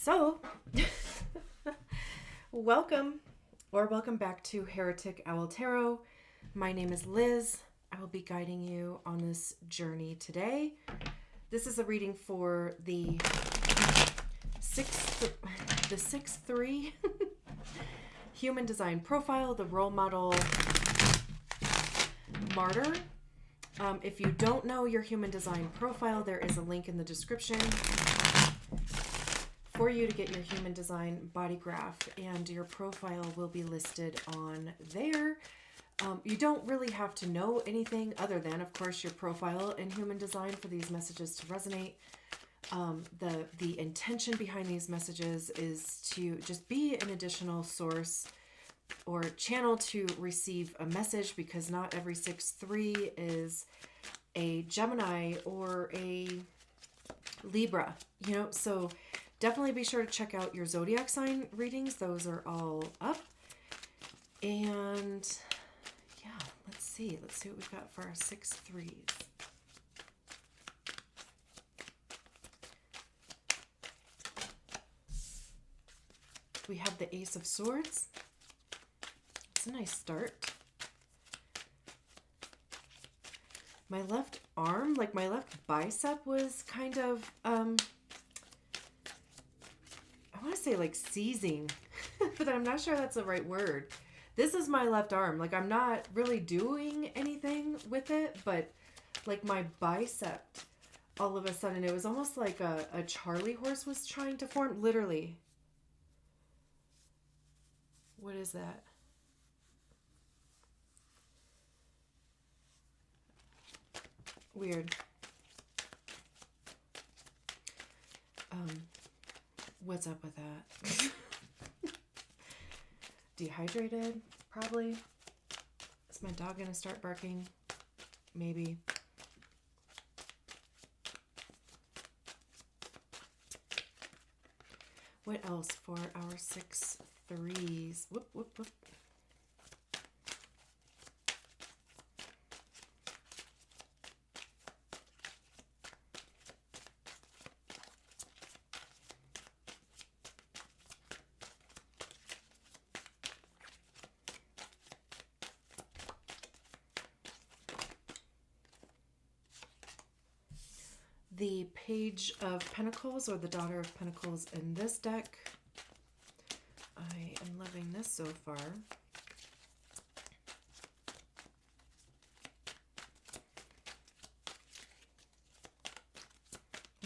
So, welcome back to Heretic Owl Tarot. My name is Liz. I will be guiding you on this journey today. This is a reading for the 6-3 human design profile, the role model martyr. If you don't know your human design profile, there is a link in the description for you to get your human design body graph, and your profile will be listed on there. You don't really have to know anything other than, of course, your profile and human design for these messages to resonate. The intention behind these messages is to just be an additional source or channel to receive a message, because not every 6-3 is a Gemini or a Libra, so definitely be sure to check out your zodiac sign readings. Those are all up. And yeah, let's see what we've got for our 6-3s. We have the Ace of Swords. It's a nice start. My left arm, like my left bicep, was kind of, I want to say like seizing, but I'm not sure that's the right word. This is my left arm. Like, I'm not really doing anything with it, but like my bicep, all of a sudden, it was almost like a Charlie horse was trying to form, literally. What is that? Weird. What's up with that? Dehydrated, probably. Is my dog gonna start barking? Maybe. What else for our 6-3s? Whoop, whoop, whoop. The Page of Pentacles, or the Daughter of Pentacles, in this deck. I am loving this so far.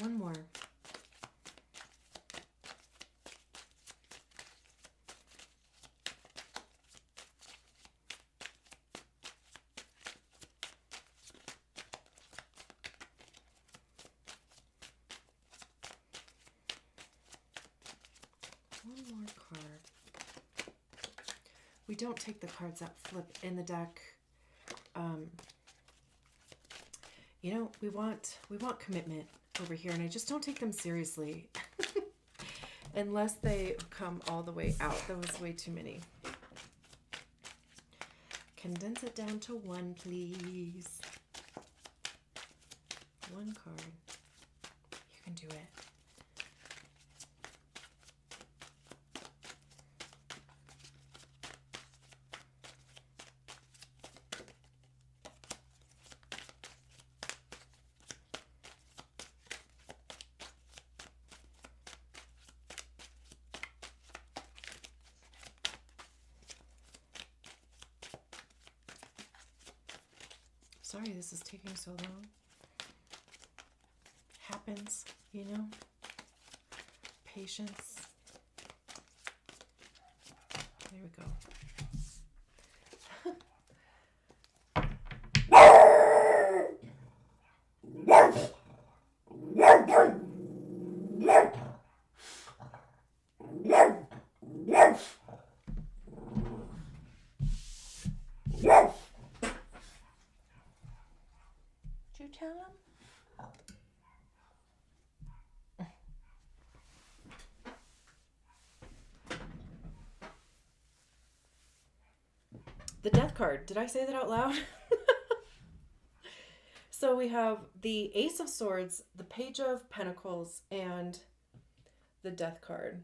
One more. One more card. We don't take the cards that flip in the deck. We want commitment over here, and I just don't take them seriously unless they come all the way out. That was way too many. Condense it down to one, please. One card. You can do it. Sorry this is taking so long. Happens, Patience. There we go. Did you tell him? The Death card. Did I say that out loud? So we have the Ace of Swords, the Page of Pentacles, and the Death card,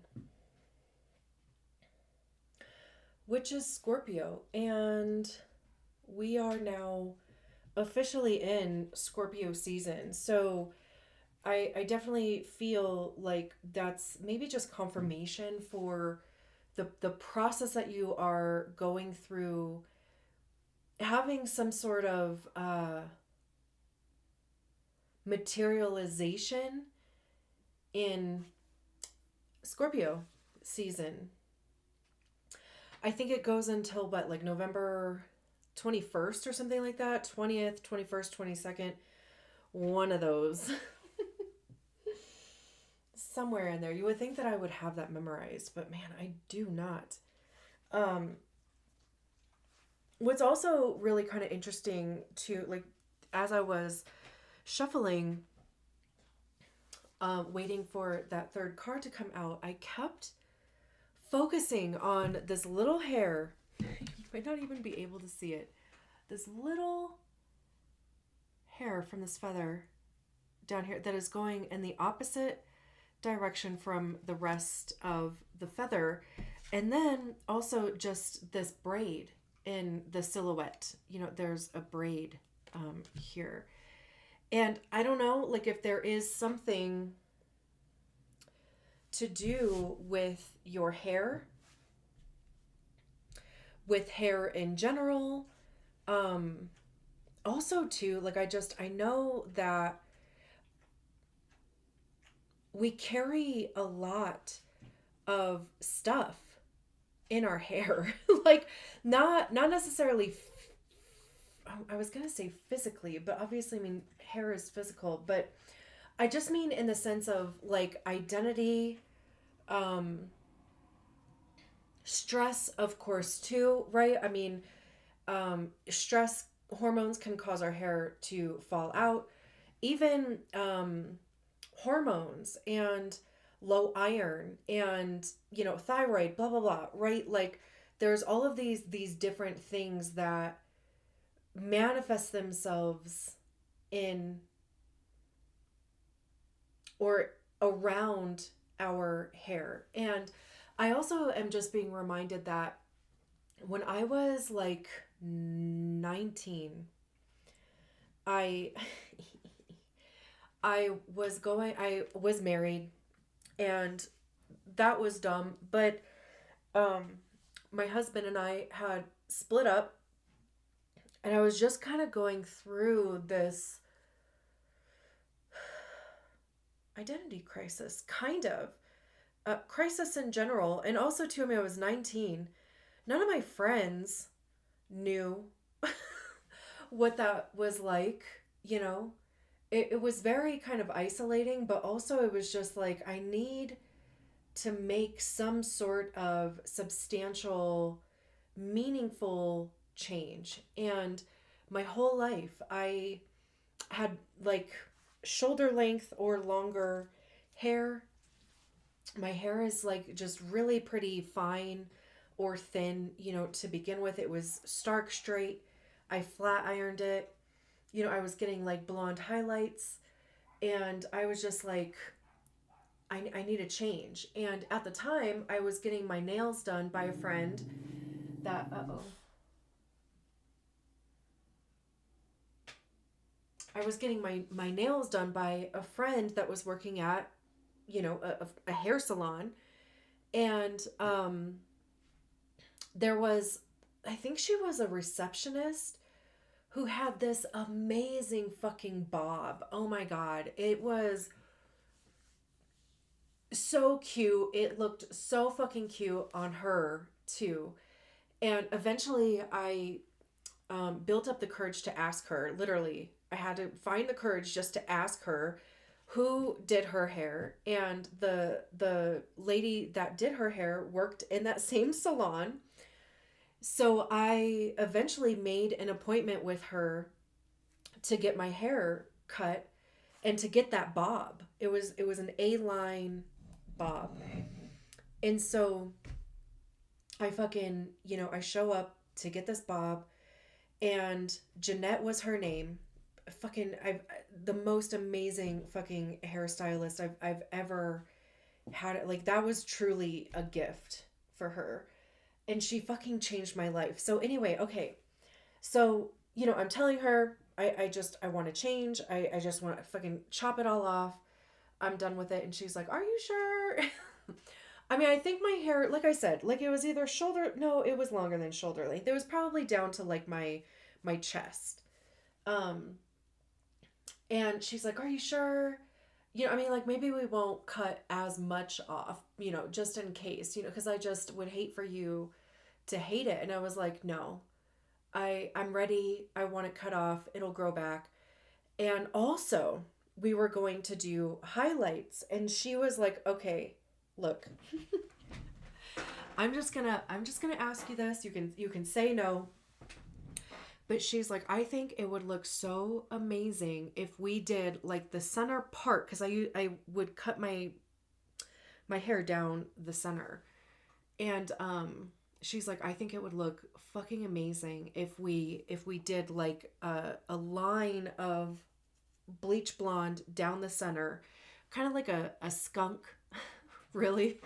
which is Scorpio. And we are now officially in Scorpio season. So I definitely feel like that's maybe just confirmation for the process that you are going through, having some sort of materialization in Scorpio season. I think it goes until what, like November 21st or something like that. 20th, 21st, 22nd. One of those. Somewhere in there. You would think that I would have that memorized, but man, I do not. What's also really kind of interesting to, like, as I was shuffling, waiting for that third card to come out, I kept focusing on this little hair. You might not even be able to see it. This little hair from this feather down here that is going in the opposite direction from the rest of the feather. And then also just this braid in the silhouette. You know, there's a braid here. And I don't know, like, if there is something to do with your hair, with hair in general. Also too, like, I know that we carry a lot of stuff in our hair. Like, not necessarily I was gonna say physically, but obviously, I mean, hair is physical, but I just mean in the sense of, like, identity, stress, of course, too, right? I mean, stress hormones can cause our hair to fall out. Even hormones and low iron and, you know, thyroid, blah, blah, blah, right? Like, there's all of these different things that manifest themselves in or around our hair. And I also am just being reminded that when I was like 19, I I was married, and that was dumb, but my husband and I had split up, and I was just kind of going through this identity crisis, kind of crisis in general. And also too, I mean, I was 19. None of my friends knew what that was like, you know. It was very kind of isolating, but also it was just like, I need to make some sort of substantial, meaningful change. And my whole life, I had like shoulder length or longer hair. My hair is like just really pretty fine or thin, you know, to begin with. It was stark straight. I flat ironed it. You know, I was getting like blonde highlights, and I was just like, I need a change. And at the time, I was getting my nails done by a friend that, I was getting my nails done by a friend that was working at, you know, a hair salon. And there was, I think she was a receptionist who had this amazing fucking bob. Oh my God. It was so cute. It looked so fucking cute on her too. And eventually I built up the courage to ask her. Literally, I had to find the courage just to ask her who did her hair. And the lady that did her hair worked in that same salon. So I eventually made an appointment with her to get my hair cut and to get that bob. It was an A-line bob. And so I fucking, you know, I show up to get this bob, and Jeanette was her name. Fucking, the most amazing fucking hairstylist I've ever had it. Like, that was truly a gift for her. And she fucking changed my life. So anyway, okay. So, I'm telling her, I want to change. I just want to fucking chop it all off. I'm done with it. And she's like, are you sure? I mean, I think my hair, like I said, like it was either shoulder, no, it was longer than shoulder length. It was probably down to like my chest. Um, and she's like, are you sure? I mean, like maybe we won't cut as much off, just in case, because I just would hate for you to hate it. And I was like, no, I'm ready. I want it cut off. It'll grow back. And also, we were going to do highlights, and she was like, okay, look, I'm just gonna ask you this. You can say no. But she's like, I think it would look so amazing if we did like the center part, because I would cut my hair down the center. And she's like, I think it would look fucking amazing if we did like a line of bleach blonde down the center, kind of like a skunk, really.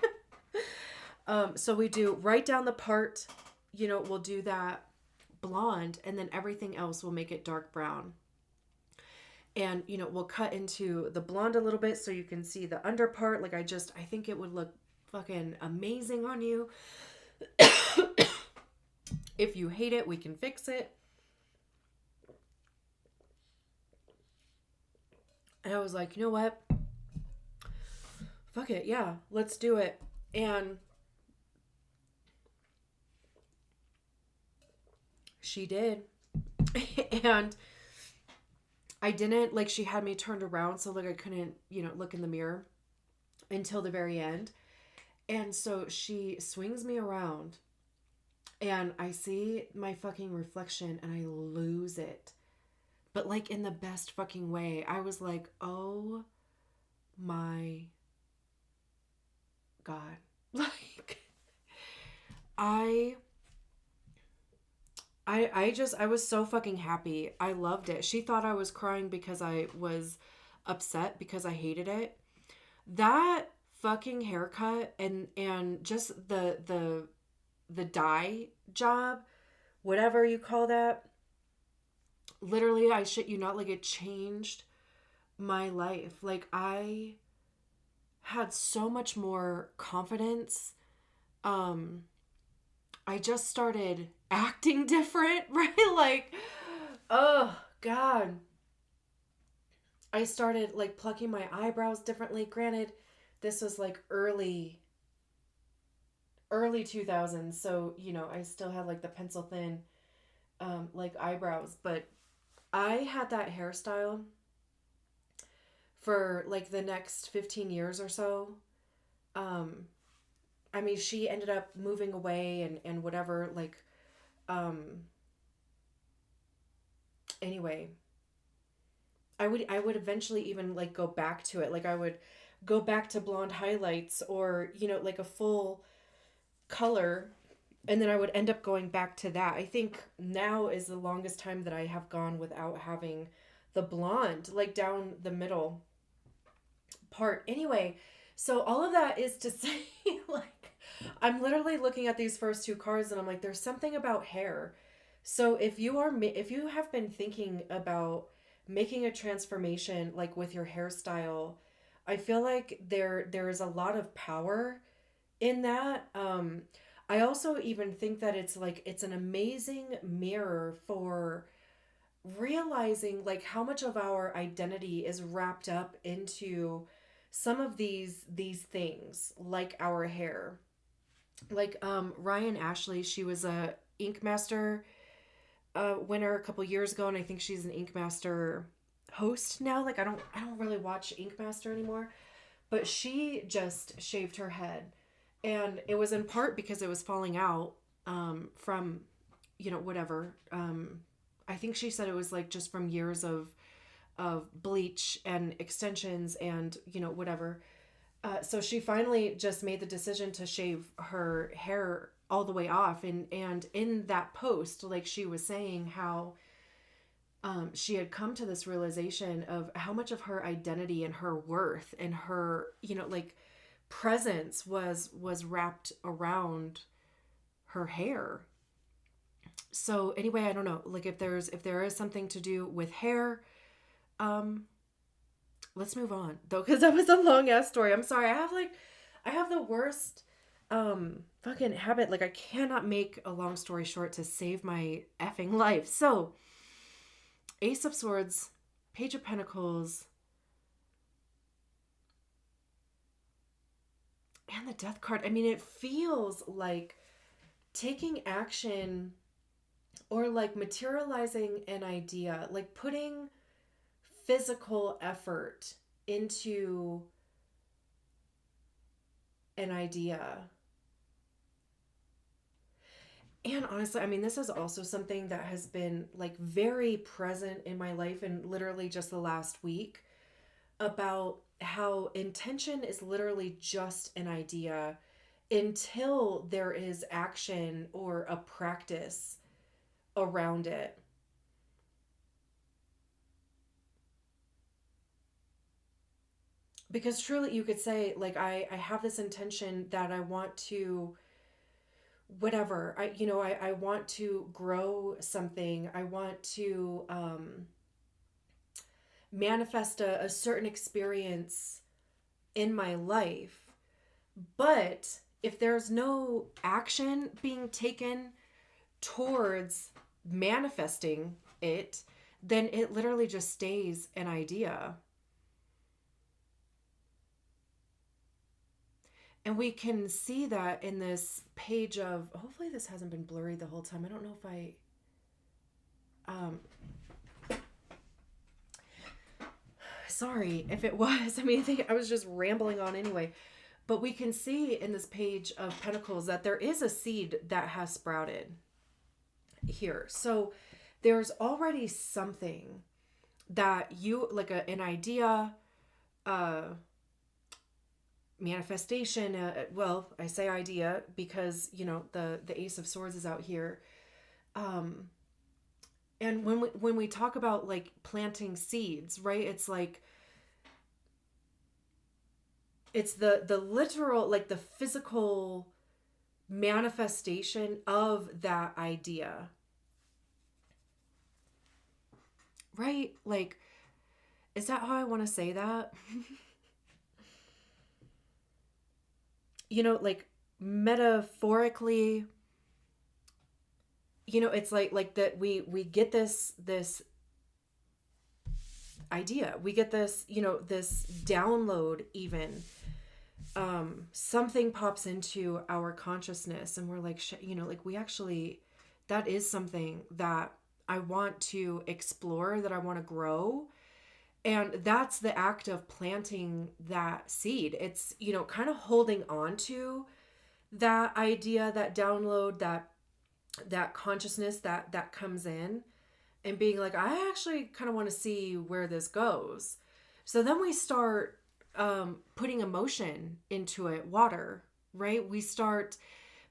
So we do right down the part, we'll do that blonde, and then everything else will make it dark brown. And we'll cut into the blonde a little bit so you can see the under part. Like I think it would look fucking amazing on you. If you hate it, we can fix it. And I was like, you know what? Fuck it. Yeah, let's do it. And she did. And I didn't, like, she had me turned around so like I couldn't, look in the mirror until the very end. And so she swings me around and I see my fucking reflection and I lose it. But like in the best fucking way. I was like, oh my God. Like, I was so fucking happy. I loved it. She thought I was crying because I was upset because I hated it. That fucking haircut and just the dye job, whatever you call that, literally, I shit you not, like it changed my life. Like I had so much more confidence. I just started acting different, right? Like, oh God. I started like plucking my eyebrows differently. Granted, this was like early 2000s, so I still had like the pencil thin like eyebrows, but I had that hairstyle for like the next 15 years or so. I mean, she ended up moving away and whatever, like, anyway, I would eventually even like go back to it. Like I would go back to blonde highlights or, like a full color, and then I would end up going back to that. I think now is the longest time that I have gone without having the blonde, like down the middle part. Anyway, so all of that is to say, like, I'm literally looking at these first two cards and I'm like, there's something about hair. So if you have been thinking about making a transformation like with your hairstyle, I feel like there is a lot of power in that. I also even think that it's an amazing mirror for realizing like how much of our identity is wrapped up into some of these things, like our hair. Like Ryan Ashley, she was a Ink Master winner a couple years ago, and I think she's an Ink Master host now. Like I don't really watch Ink Master anymore, but she just shaved her head, and it was in part because it was falling out from whatever. I think she said it was like just from years of bleach and extensions and whatever. So she finally just made the decision to shave her hair all the way off, and in that post, like, she was saying how she had come to this realization of how much of her identity and her worth and her like presence was wrapped around her hair. So anyway, I don't know, like if there is something to do with hair, um let's move on though, because that was a long ass story. I'm sorry. I have the worst fucking habit. Like I cannot make a long story short to save my effing life. So Ace of Swords, Page of Pentacles, and the Death card. I mean, it feels like taking action or like materializing an idea, like putting physical effort into an idea. And honestly, I mean, this is also something that has been like very present in my life in literally just the last week, about how intention is literally just an idea until there is action or a practice around it. Because truly you could say like I have this intention that I want to whatever, I want to grow something, I want to manifest a certain experience in my life. But if there's no action being taken towards manifesting it, then it literally just stays an idea. And we can see that in this page of, hopefully this hasn't been blurry the whole time. I don't know if sorry if it was. I mean, I think I was just rambling on anyway. But we can see in this page of Pentacles that there is a seed that has sprouted here. So there's already something that you, like an idea, manifestation, well, I say idea because, the Ace of Swords is out here. And when we talk about like planting seeds, right? It's like it's the literal, like the physical manifestation of that idea. Right? Like, is that how I want to say that? Like metaphorically, it's like that we get this idea. We get this, this download even. Something pops into our consciousness and we're like, like we actually, that is something that I want to explore, that I want to grow. And that's the act of planting that seed. It's, kind of holding on to that idea, that download, that consciousness that comes in, and being like, I actually kind of want to see where this goes. So then we start putting emotion into it, water, right? We start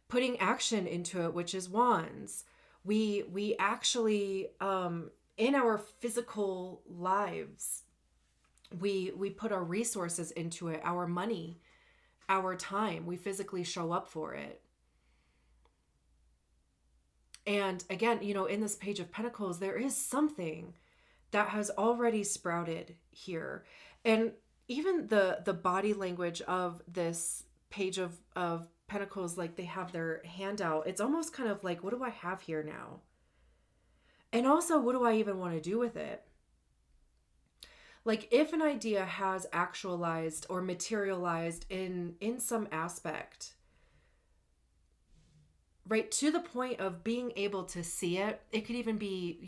putting action into it, which is wands. We actually, in our physical lives, we put our resources into it, our money, our time. We physically show up for it. And again, in this Page of Pentacles, there is something that has already sprouted here. And even the body language of this Page of Pentacles, like they have their hand out. It's almost kind of like, what do I have here now? And also, what do I even want to do with it? Like if an idea has actualized or materialized in some aspect, right, to the point of being able to see it, it could even be,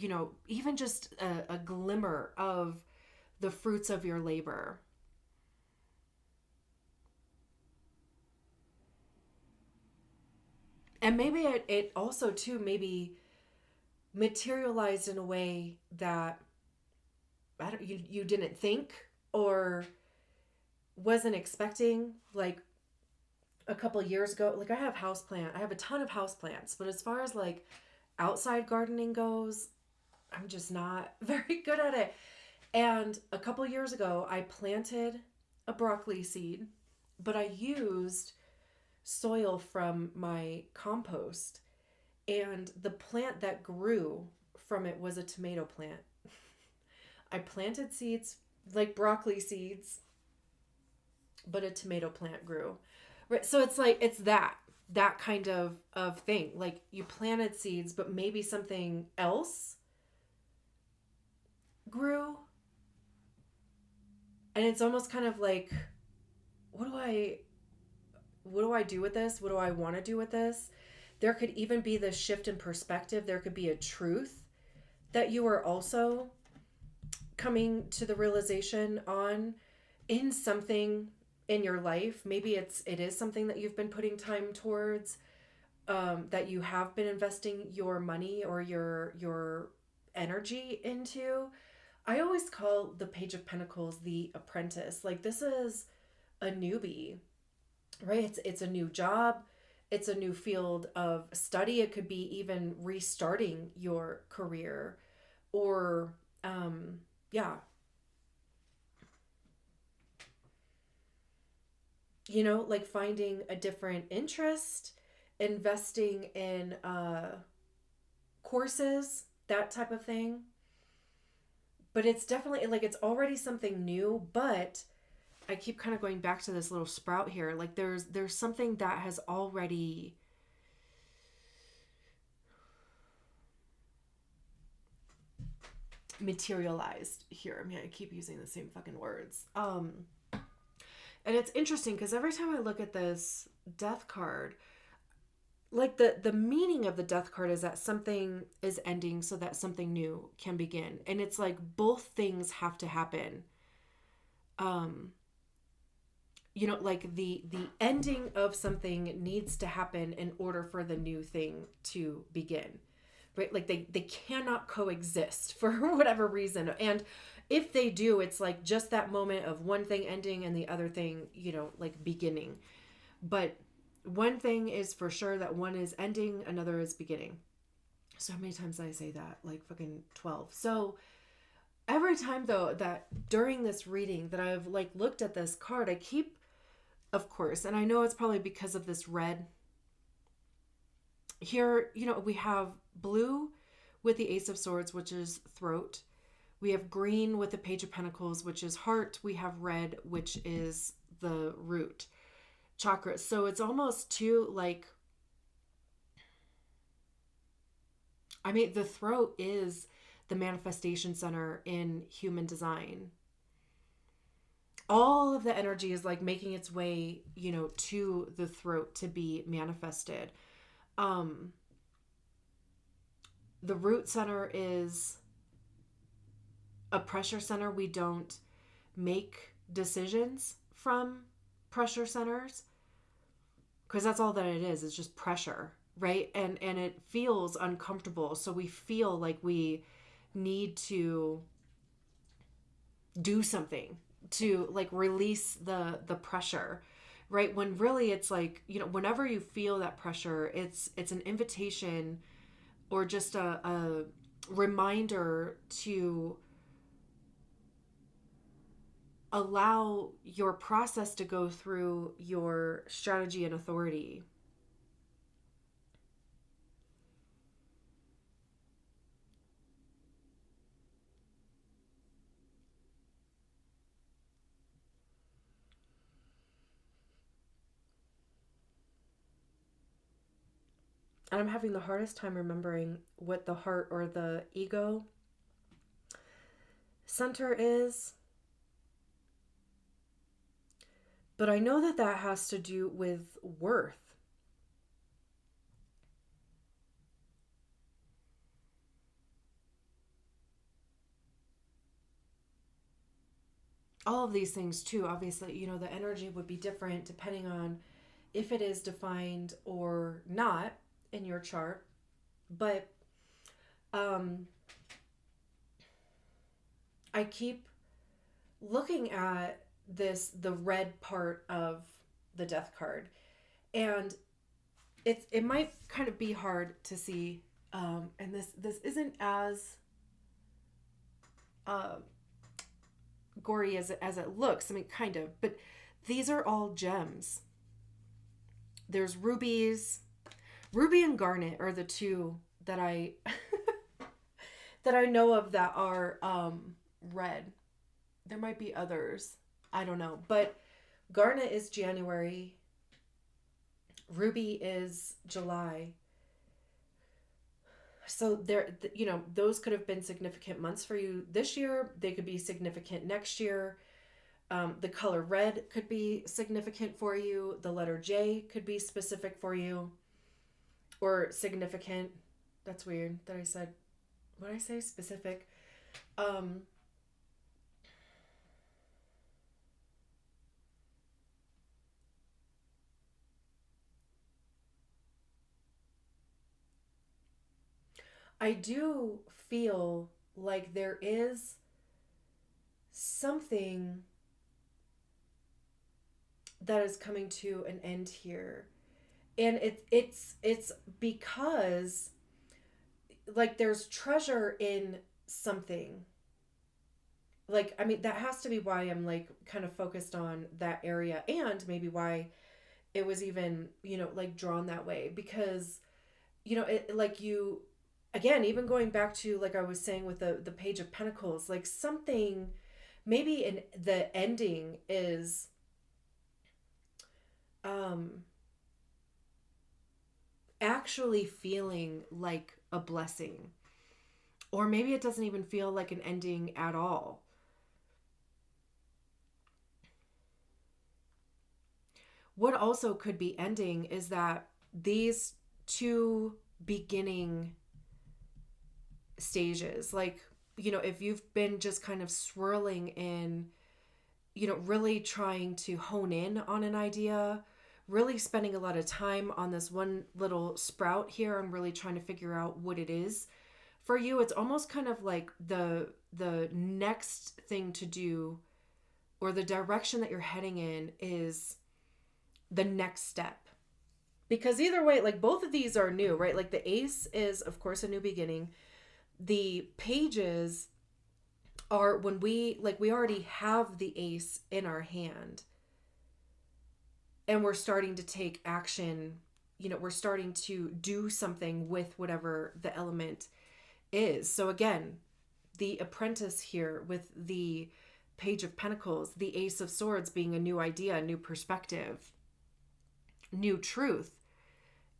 even just a glimmer of the fruits of your labor. And maybe it also too maybe materialized in a way that you didn't think or wasn't expecting. Like a couple of years ago, like I have a ton of house plants, but as far as like outside gardening goes, I'm just not very good at it. And a couple of years ago, I planted a broccoli seed but I used soil from my compost, and the plant that grew from it was a tomato plant. I planted seeds like broccoli seeds, but a tomato plant grew. Right. So it's like it's that kind of thing. Like you planted seeds, but maybe something else grew. And it's almost kind of like, what do I do with this? What do I want to do with this? There could even be this shift in perspective. There could be a truth that you are also coming to the realization on in something in your life. Maybe it is something that you've been putting time towards, that you have been investing your money or your energy into. I always call the Page of Pentacles the apprentice. Like this is a newbie, right? It's a new job. It's a new field of study. It could be even restarting your career, or yeah, like finding a different interest, investing in courses, that type of thing. But it's definitely like it's already something new, but I keep kind of going back to this little sprout here. Like there's something that has already materialized here. I mean, I keep using the same fucking words. And it's interesting because every time I look at this death card, like the meaning of the death card is that something is ending so that something new can begin. And it's like both things have to happen. Like the ending of something needs to happen in order for the new thing to begin. Right? Like they cannot coexist for whatever reason. And if they do, it's like just that moment of one thing ending and the other thing, like beginning. But one thing is for sure, that one is ending, another is beginning. So how many times did I say that? Like fucking 12. So every time though that during this reading that I've like looked at this card, I keep, of course, and I know it's probably because of this red here, we have blue with the Ace of Swords, which is throat. We have green with the Page of Pentacles, which is heart. We have red, which is the root chakra. So it's almost too like, I mean, the throat is the manifestation center in human design. All of the energy is like making its way, to the throat to be manifested. The root center is a pressure center. We don't make decisions from pressure centers because that's all that it is. It's just pressure, right? And it feels uncomfortable. So we feel like we need to do something to like release the pressure, right? When really it's like, whenever you feel that pressure, it's an invitation or just a reminder to allow your process to go through your strategy and authority. And I'm having the hardest time remembering what the heart or the ego center is. But I know that has to do with worth. All of these things too, obviously, the energy would be different depending on if it is defined or not in your chart. But I keep looking at the red part of the death card, and it might kind of be hard to see, and this isn't as gory as it looks. I mean, kind of, but these are all gems. There's rubies. Ruby and garnet are the two that I that I know of that are red. There might be others. I don't know. But garnet is January. Ruby is July. So there, you know, those could have been significant months for you this year. They could be significant next year. The color red could be significant for you. The letter J could be specific for you or significant. That's weird that I said, what did I say? Specific. I do feel like there is something that is coming to an end here. And it's because like there's treasure in something. Like, I mean, that has to be why I'm like kind of focused on that area, and maybe why it was even, you know, like drawn that way, because you know, it like you again, even going back to like I was saying with the Page of Pentacles, like something maybe in the ending is actually feeling like a blessing, or maybe it doesn't even feel like an ending at all. What also could be ending is that these two beginning stages, like, you know, if you've been just kind of swirling in, you know, really trying to hone in on an idea, really spending a lot of time on this one little sprout here and really trying to figure out what it is for you, it's almost kind of like the next thing to do, or the direction that you're heading in is the next step. Because either way, like both of these are new, right? Like the ace is of course a new beginning. The pages are when we already have the ace in our hand and we're starting to take action, you know, we're starting to do something with whatever the element is. So again, the Apprentice here with the Page of Pentacles, the Ace of Swords being a new idea, a new perspective, new truth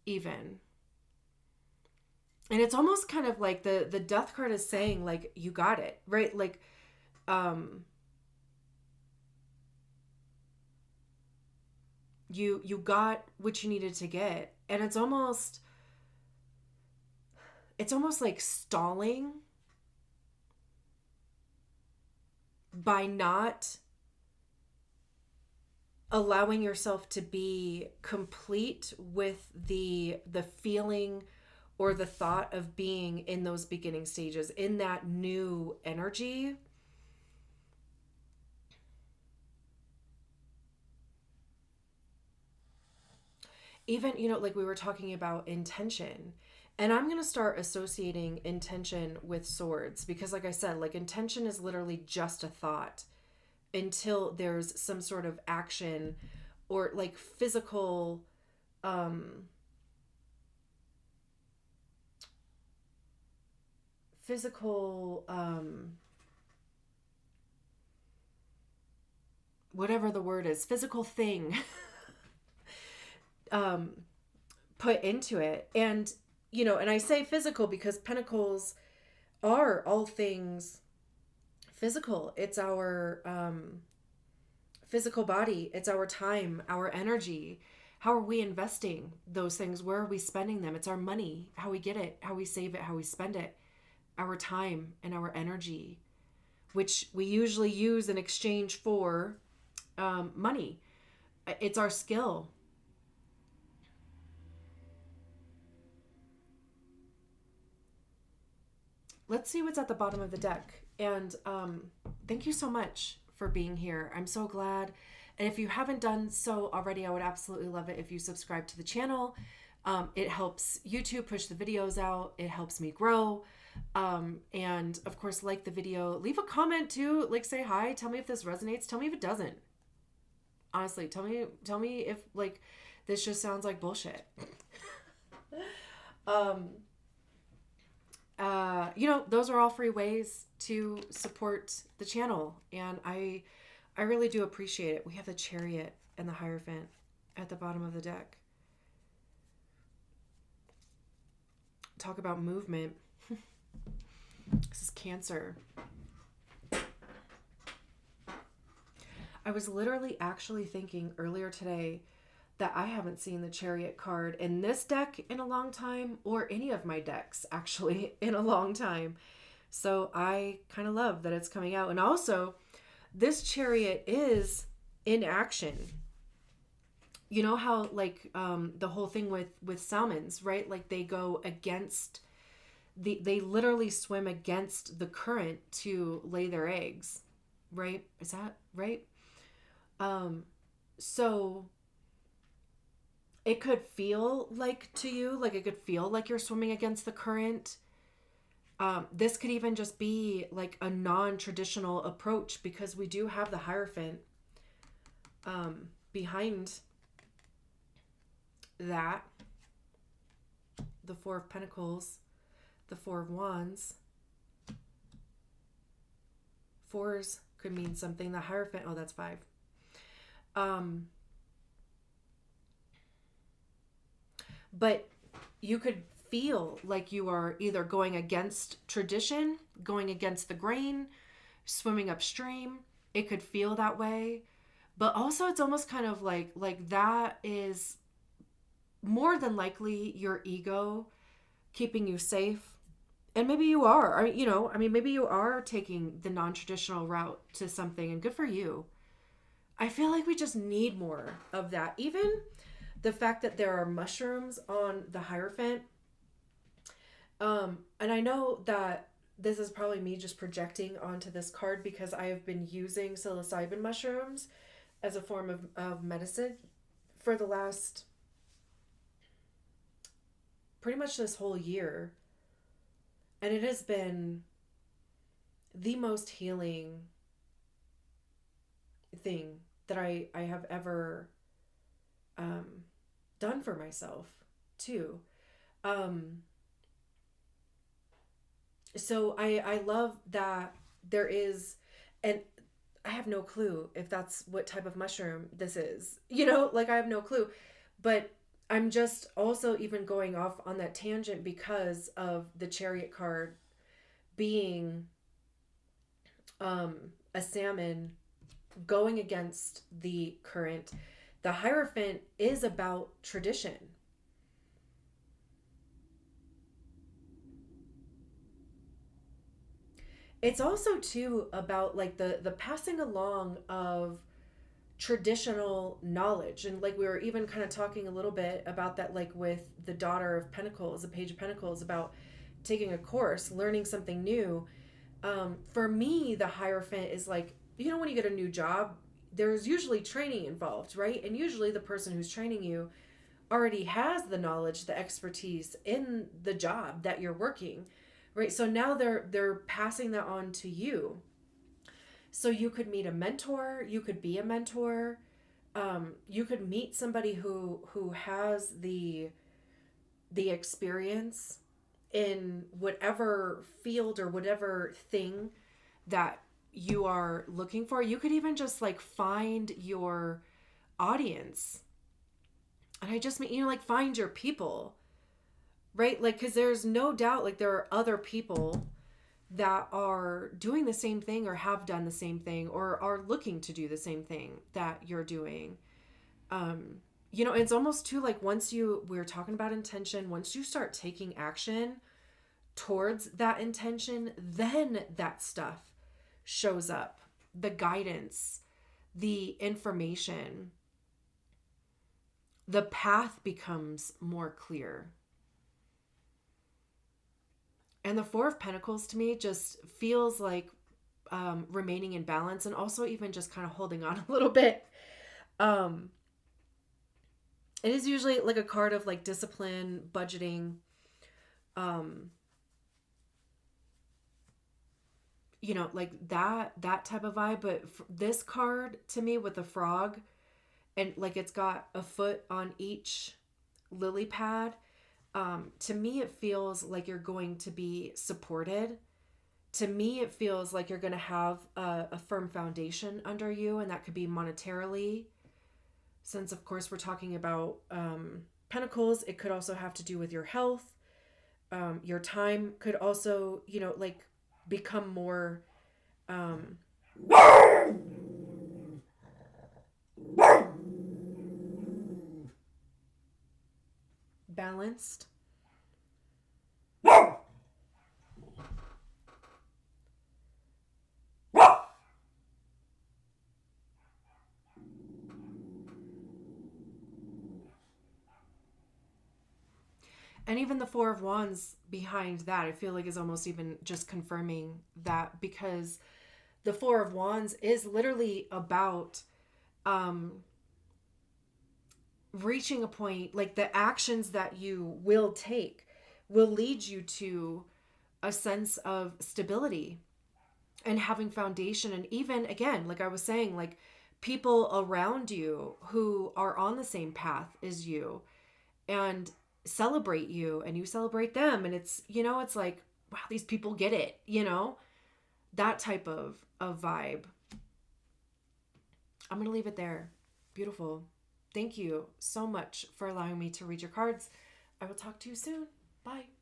even. And it's almost kind of like the Death card is saying, like, you got it, right? Like, you got what you needed to get. And it's almost like stalling by not allowing yourself to be complete with the feeling or the thought of being in those beginning stages, in that new energy. Even, you know, like we were talking about intention. And I'm going to start associating intention with swords because, like I said, like intention is literally just a thought until there's some sort of action or like physical whatever the word is, physical thing put into it. And you know, and I say physical because pentacles are all things physical. It's our physical body, it's our time, our energy. How are we investing those things? Where are we spending them? It's our money, how we get it, how we save it, how we spend it, our time and our energy, which we usually use in exchange for money. It's our skill. Let's see what's at the bottom of the deck. And thank you so much for being here. I'm so glad. And if you haven't done so already, I would absolutely love it if you subscribe to the channel. It helps YouTube push the videos out. It helps me grow. And of course, like the video, leave a comment too, like say hi, tell me if this resonates, tell me if it doesn't. Honestly, tell me if like this just sounds like bullshit. um those are all free ways to support the channel, and I really do appreciate it. We have the Chariot and the Hierophant at the bottom of the deck. Talk about movement. This is Cancer. I was literally actually thinking earlier today that I haven't seen the Chariot card in this deck in a long time, or any of my decks actually in a long time. So I kind of love that it's coming out. And also, this Chariot is in action. You know how like the whole thing with salmons, right? Like they go against they literally swim against the current to lay their eggs, right? Is that right? So it could feel like to you, like it could feel like you're swimming against the current. This could even just be like a non-traditional approach, because we do have the Hierophant behind that, the Four of Pentacles, the Four of Wands. Fours could mean something. The Hierophant, oh, that's 5. But you could feel like you are either going against tradition, going against the grain, swimming upstream. It could feel that way. But also it's almost kind of like that is more than likely your ego keeping you safe. And maybe you are, maybe you are taking the non-traditional route to something, and good for you. I feel like we just need more of that. Even the fact that there are mushrooms on the Hierophant. And I know that this is probably me just projecting onto this card, because I have been using psilocybin mushrooms as a form of medicine for the last pretty much this whole year. And it has been the most healing thing that I have ever done for myself too. So I love that there is, and I have no clue if that's what type of mushroom this is, like I have no clue, but I'm just also even going off on that tangent because of the Chariot card being a salmon going against the current. The Hierophant is about tradition. It's also too about like the passing along of traditional knowledge, and like we were even kind of talking a little bit about that, like with the Daughter of Pentacles, the Page of Pentacles, about taking a course, learning something new. For me, the Hierophant is like, when you get a new job, there's usually training involved, right? And usually the person who's training you already has the knowledge, the expertise in the job that you're working, right? So now they're passing that on to you. So you could meet a mentor, you could be a mentor, you could meet somebody who has the experience in whatever field or whatever thing that you are looking for. You could even just like find your audience. And I just mean, like find your people, right? Like, because there's no doubt like there are other people that are doing the same thing or have done the same thing or are looking to do the same thing that you're doing. It's almost too like we're talking about intention, once you start taking action towards that intention, then that stuff shows up. The guidance, the information, the path becomes more clear. And the Four of Pentacles to me just feels like remaining in balance, and also even just kind of holding on a little bit. It is usually like a card of like discipline, budgeting, like that type of vibe. But this card to me with the frog, and like it's got a foot on each lily pad. To me, it feels like you're going to be supported. To me, it feels like you're going to have a firm foundation under you, and that could be monetarily. Since, of course, we're talking about pentacles, it could also have to do with your health. Your time could also, like become more balanced. And even the Four of Wands behind that, I feel like is almost even just confirming that, because the Four of Wands is literally about reaching a point, like the actions that you will take will lead you to a sense of stability and having foundation. And even, again, like I was saying, like people around you who are on the same path as you and celebrate you, and you celebrate them, and it's, it's like, wow, these people get it, that type of vibe. I'm gonna leave it there. Beautiful. Thank you so much for allowing me to read your cards. I will talk to you soon. Bye.